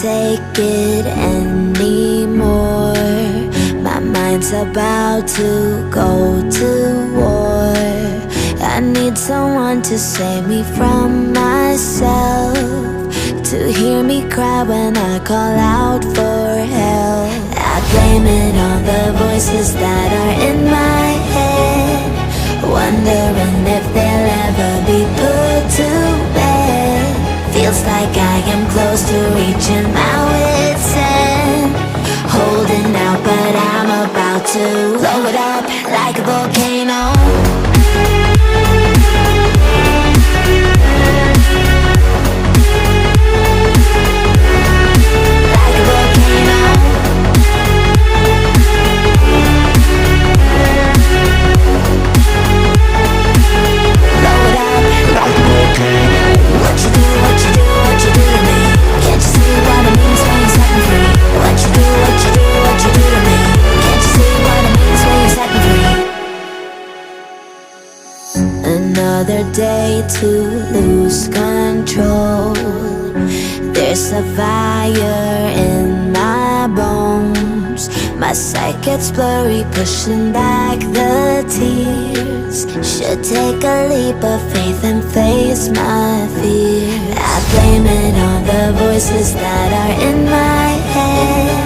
take it anymore. My mind's about to go to war. I need someone to save me from myself, to hear me cry when I call out for help. I blame it on the voices that are in my head, wondering if they'll ever be put to bed. Feels like I am close to reaching my wit's end, holding out but I'm about to blow it up like a volcano. Another day to lose control. There's a fire in my bones. My sight gets blurry, pushing back the tears. Should take a leap of faith and face my fear. I blame it on the voices that are in my head,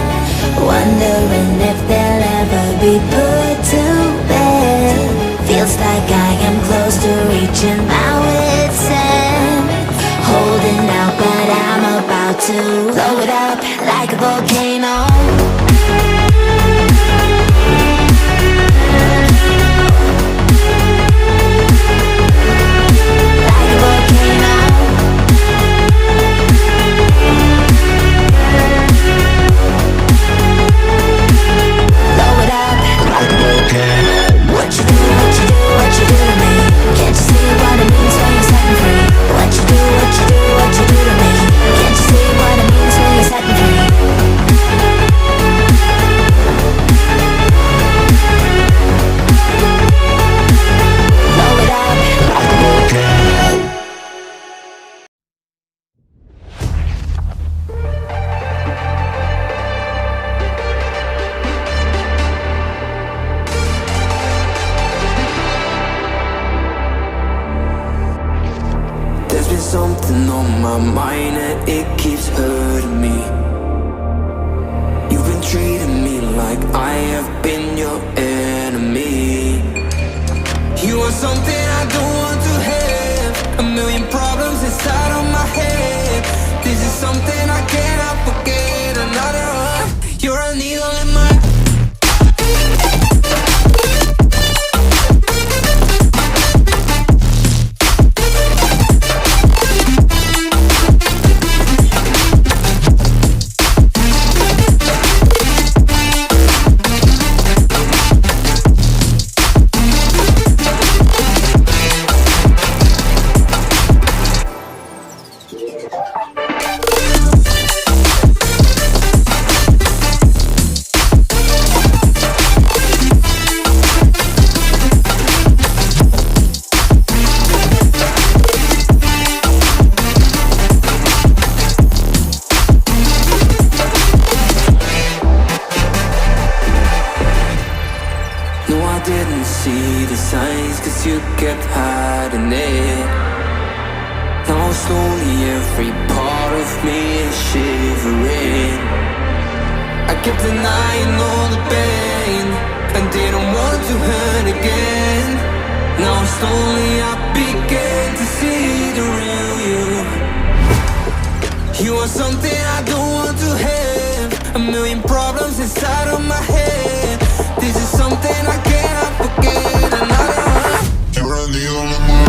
wondering if they'll ever be put to bed. Feels like I am close to reaching my wit's end, holding out but I'm about to blow it up like a volcano. Something on my mind and it keeps hurting me. You've been treating me like I have been your enemy. You are something I don't want to have, a million problems inside of my head. This is something I cannot forget. Another one, you're a needle in my you kept hiding it. Now slowly every part of me is shivering. I kept denying all the pain and didn't want to hurt again. Now slowly I began to see the real you. You are something I don't want to have, a million problems inside of my head. This is something I cannot forget. Another one, you're a needle in my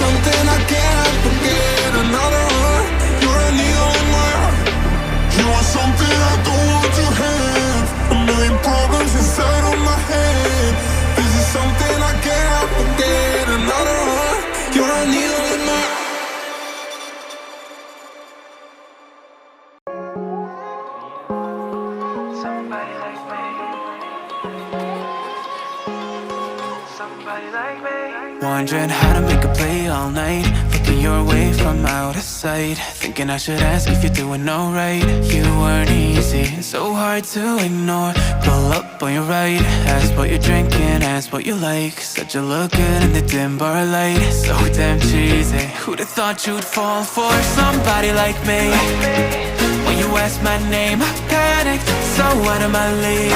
something I cannot forget. Another one, you're a needle in my eye. You are that I don't want to have. A million problems inside of my head. This is something I cannot forget. Another heart, you're a needle in my. Somebody like me. Somebody like me. Wondering how to make a play all night, looking your way from out of sight, thinking I should ask if you're doing alright. You weren't easy, so hard to ignore. Pull up on your right, ask what you're drinking, ask what you like. Said you look good in the dim bar light, so damn cheesy. Who'd have thought you'd fall for somebody like me? When you asked my name, I panicked, so out of my league.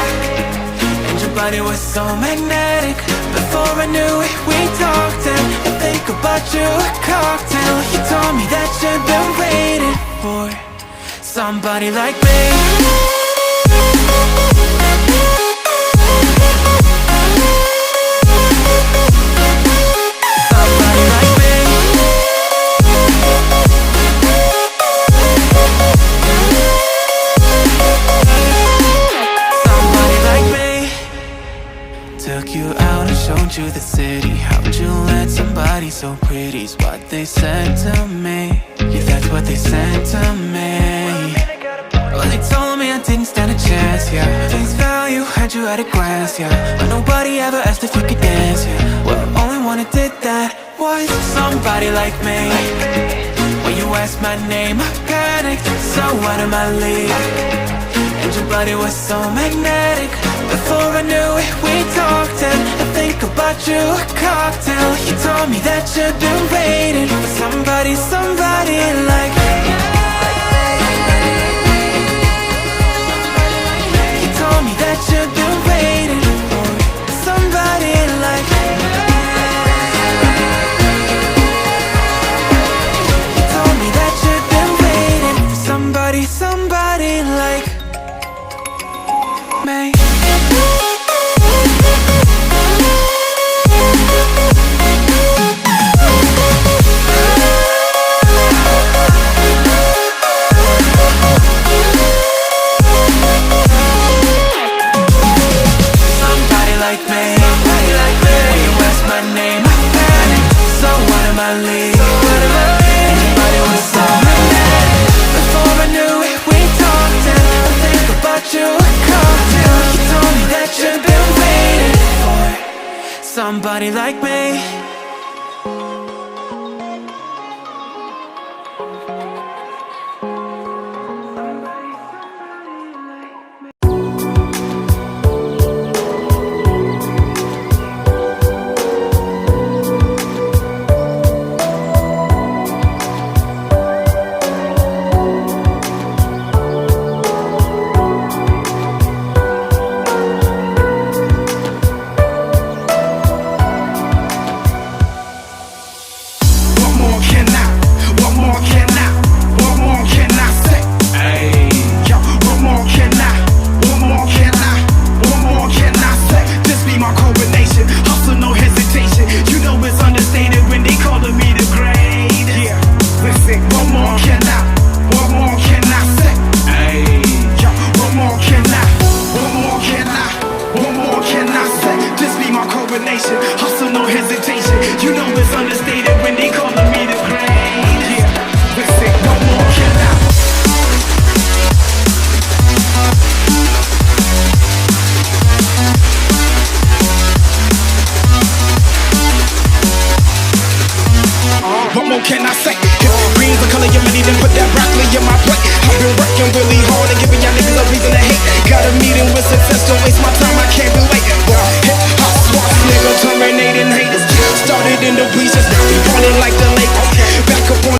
And your body was so magnetic. Before I knew it, we talked, and I think about you a cocktail. You told me that you've been waiting for somebody like me. Somebody like me. Somebody like me. Took you out and showed you the city. How'd you let somebody so pretty's what they said to me? Yeah, that's what they said to me. Well, they told me I didn't stand a chance, yeah. Face value, had you at a glance, yeah. But nobody ever asked if you could dance, yeah. Well, only one who did that was somebody like me. When you asked my name, I panicked, so out of my league. And your body was so magnetic. Before I knew it, we talked, and I think about you a cocktail. You told me that you've been waiting for somebody, somebody like me. You told me that you've been waiting for somebody like me. You told me that you've been waiting for somebody, somebody like me. Somebody like me. Hustle, no hesitation. You know it's understated when they calling me the great. Yeah, listen, what more can I? What more can I say? Green's the color of money, then put that broccoli in my plate. I've been working really hard and giving y'all niggas a reason to hate. Got a meeting with success, don't waste my time, I can't relate. Hip-hop swap, nigga, terminating haters. Started in the bleachers, now we ballin' like the Lakers. Back up on